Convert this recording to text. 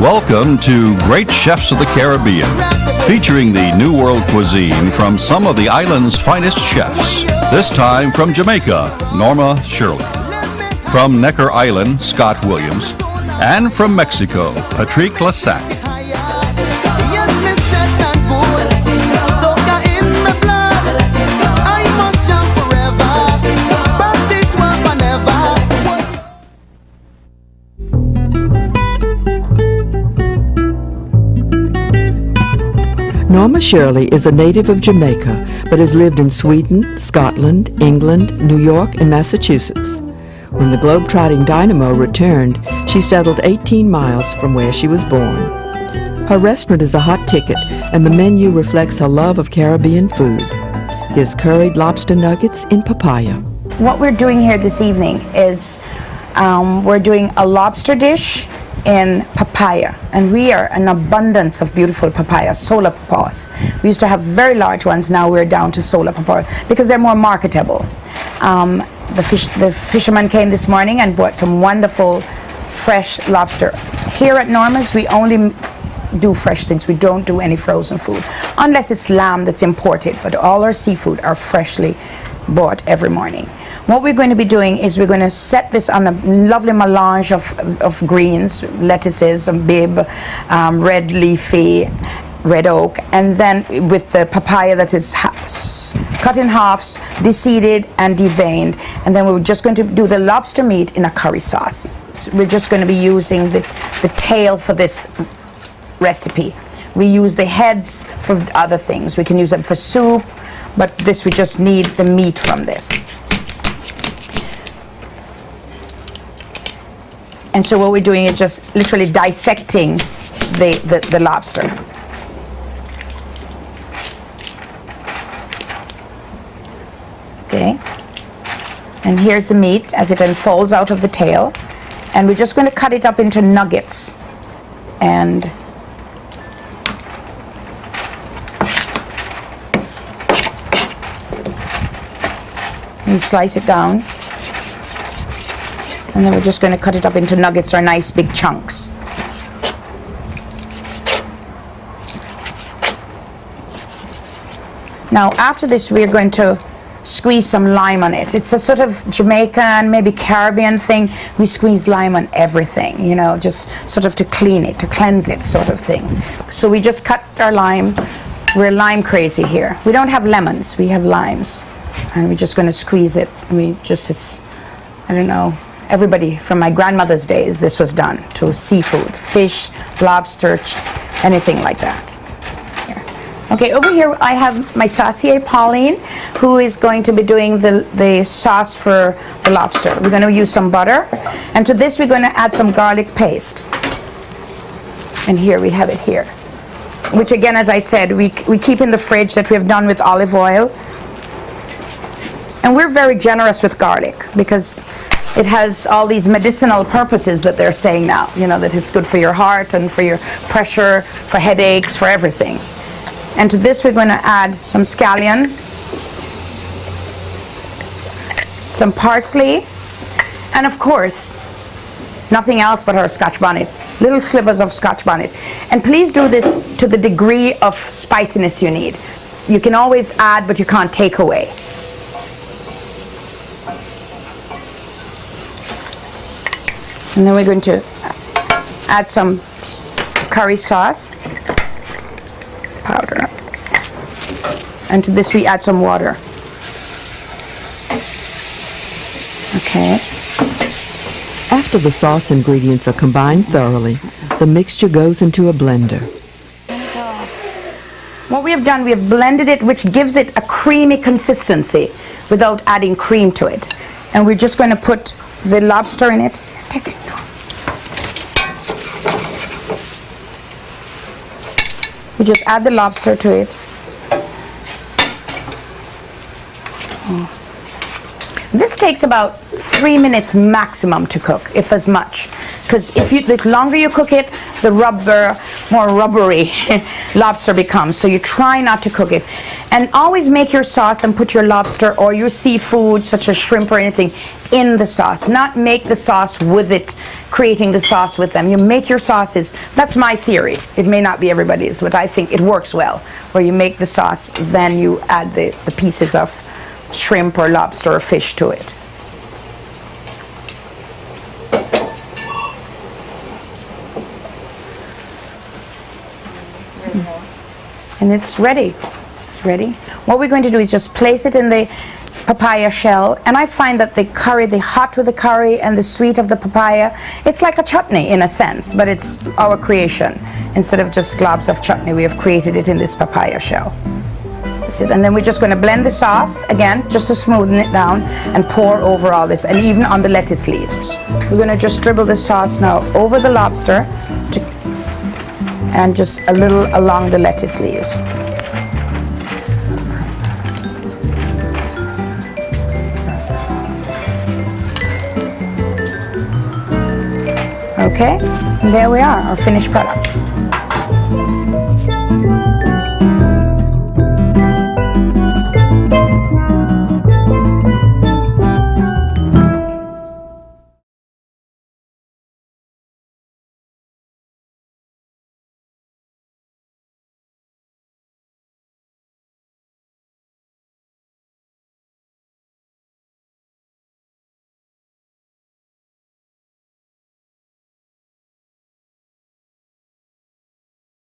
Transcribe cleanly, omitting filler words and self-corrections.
Welcome to Great Chefs of the Caribbean, featuring the New World cuisine from some of the island's finest chefs. This time from Jamaica, Norma Shirley. From Necker Island, Scott Williams. And from Mexico, Patrick Lasac. Norma Shirley is a native of Jamaica, but has lived in Sweden, Scotland, England, New York, and Massachusetts. When the globe-trotting dynamo returned, she settled 18 miles from where she was born. Her restaurant is a hot ticket, and the menu reflects her love of Caribbean food. Here's curried lobster nuggets in papaya. What we're doing here this evening is we're doing a lobster dish in papaya, and we are an abundance of beautiful papaya, solar papayas. We used to have very large ones, now we're down to solar papaya because they're more marketable. The fisherman came this morning and bought some wonderful fresh lobster. Here at Norma's we only do fresh things, we don't do any frozen food, unless it's lamb that's imported, but all our seafood are freshly bought every morning. What we're going to be doing is we're going to set this on a lovely melange of greens, lettuces, bib, red leafy, red oak, and then with the papaya that is cut in halves, deseeded and deveined, and then we're just going to do the lobster meat in a curry sauce. We're just going to be using the tail for this recipe. We use the heads for other things. We can use them for soup, but this we just need the meat from this. And so what we're doing is just literally dissecting the lobster. Okay. And here's the meat as it unfolds out of the tail. And we're just going to cut it up into nuggets. And you slice it down. And then we're just going to cut it up into nuggets or nice big chunks. Now after this we're going to squeeze some lime on it. It's a sort of Jamaican, maybe Caribbean thing. We squeeze lime on everything, you know, just sort of to clean it, to cleanse it sort of thing. So we just cut our lime. We're lime crazy here. We don't have lemons, we have limes. And we're just going to squeeze it. It's, I don't know, everybody from my grandmother's days this was done to seafood, fish, lobster, anything like that. Here. Okay, over here I have my saucier Pauline, who is going to be doing the sauce for the lobster. We're going to use some butter, and to this we're going to add some garlic paste. And here we have it here, which again, as I said, we keep in the fridge, that we have done with olive oil. And we're very generous with garlic because it has all these medicinal purposes that they're saying now, you know, that it's good for your heart and for your pressure, for headaches, for everything. And to this we're going to add some scallion, some parsley, and of course nothing else but our Scotch bonnet, little slivers of Scotch bonnet. And please do this to the degree of spiciness you need. You can always add, but you can't take away. And then we're going to add some curry sauce powder. And to this we add some water. Okay. After the sauce ingredients are combined thoroughly, the mixture goes into a blender. What we have done, we have blended it, which gives it a creamy consistency without adding cream to it. And we're just going to put the lobster in it. Take it. We just add the lobster to it. This takes about 3 minutes maximum to cook, if as much. Because the longer you cook it, the rubber more rubbery lobster becomes. So you try not to cook it. And always make your sauce and put your lobster or your seafood, such as shrimp or anything, in the sauce. Not make the sauce with it, creating the sauce with them. You make your sauces. That's my theory. It may not be everybody's, but I think it works well, where you make the sauce, then you add the pieces of shrimp or lobster or fish to it. And it's ready. It's ready. What we're going to do is just place it in the papaya shell, and I find that the curry, the hot with the curry and the sweet of the papaya, it's like a chutney in a sense, but it's our creation. Instead of just globs of chutney, we have created it in this papaya shell. That's it. And then we're just going to blend the sauce again, just to smoothen it down, and pour over all this, and even on the lettuce leaves. We're going to just dribble the sauce now over the lobster and just a little along the lettuce leaves. Okay, and there we are, our finished product.